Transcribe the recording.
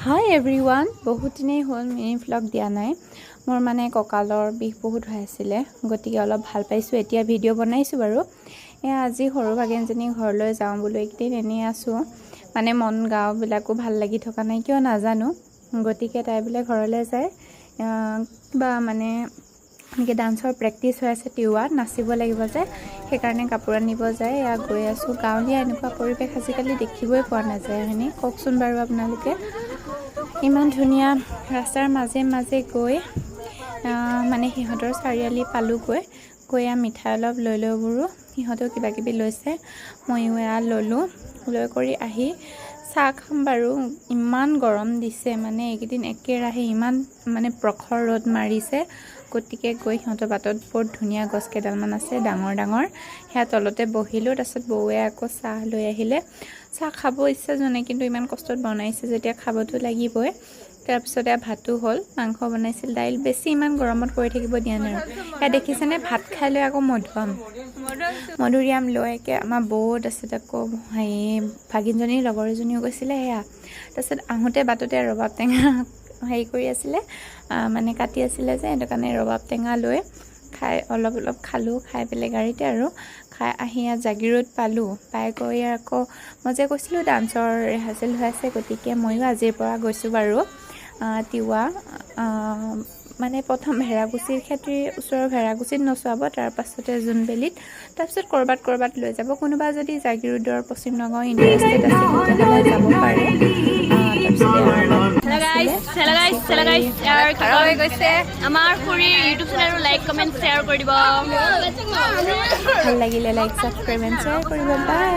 হাই everyone, বহুত দিনেই হ'ল মিনি ভ্লগ দিয়া নাই। মোৰ মানে কঁকালৰ বিষ বহুত হৈ আছিলে, গতিকে অলপ ভাল পাইছোঁ। এতিয়া ভিডিঅ' বনাইছোঁ বাৰু। আজি সৰু ভাগিনজনী ঘৰলৈ যাওঁ বোলো, এইকেইদিন এনেই আছোঁ, মানে মন গাঁওবিলাকো ভাল লাগি থকা নাই কিয় নাজানো। গতিকে তাই বোলে ঘৰলৈ যায়, কিবা মানে এনেকৈ ডান্সৰ প্ৰেক্টিচ হৈ আছে, টিৱাত নাচিব লাগিব যে, সেইকাৰণে কাপোৰ আনিব যায়। গৈ আছোঁ। গাঁৱলীয়া এনেকুৱা পৰিৱেশ আজিকালি দেখিবই পোৱা নাযায় হয়নে, কওকচোন বাৰু আপোনালোকে। ইমান ধুনীয়া ৰাস্তাৰ মাজে মাজে গৈ মানে সিহঁতৰ চাৰিআলি পালোঁগৈ। গৈ মিঠাই অলপ লৈ বোলো, সিহঁতেও কিবা কিবি লৈছে, ময়ো ল'লোঁ। লৈ কৰি আহি চাহ খাম বাৰু। ইমান গৰম দিছে, মানে এইকেইদিন একেৰাহে ইমান মানে প্ৰখৰ ৰ'দ মাৰিছে। গতিকে গৈ সিহঁতৰ বাটত বৰ ধুনীয়া গছ কেইডালমান আছে, ডাঙৰ ডাঙৰ, সেয়া তলতে বহিলোঁ। তাৰপিছত বৌৱে আকৌ চাহ লৈ আহিলে। চাহ খাব ইচ্ছা যোৱা নাই, কিন্তু ইমান কষ্টত বনাইছে যেতিয়া খাবতো লাগিবই। তাৰপিছতে ভাতো হ'ল, মাংস বনাইছিল, দাইল, বেছি ইমান গৰমত কৰি থাকিব দিয়া নাই। সেয়া দেখিছেনে, ভাত খাই লৈ আকৌ মধুৰিআম লৈ আমাৰ বৌত আছে, আকৌ ভাগিনজনীৰ লগৰ এজনীও গৈছিলে সেয়া। তাৰপিছত আহোঁতে বাটতে ৰবাব টেঙা হেৰি কৰি আছিলে, মানে কাটি আছিলে যে, সেইটো কাৰণে ৰবাব টেঙা লৈ খাই অলপ খালোঁ। খাই পেলাই গাড়ীতে আৰু খাই আহি ইয়াত জাগিৰোড পালোঁ। পাই গৈ আকৌ মই যে কৈছিলোঁ ডান্সৰ ৰিহাৰ্চেল হৈ আছে, গতিকে ময়ো আজিৰ পৰা গৈছোঁ বাৰু তিৱা। মানে প্ৰথম ভেড়াকুচিৰ খেতিৰ ওচৰৰ ভেড়াকুচিত নচুৱাব, তাৰপাছতে জোনবেলিত, তাৰপিছত ক'ৰবাত লৈ যাব। কোনোবা যদি জাগিৰোডৰ পশ্চিম নগাঁও ইণ্টাৰেষ্টেড আছে তেতিয়াহ'লে যাব পাৰে। তাৰপিছতে আমাৰ খুৰীৰ ইউটিউব চেনেলটো লাইক কমেণ্ট শ্বেয়াৰ কৰি দিব। ভাল লাগিলে লাইক, ছাবস্ক্ৰাইব এণ্ড শ্বেয়াৰ কৰিব। বাই।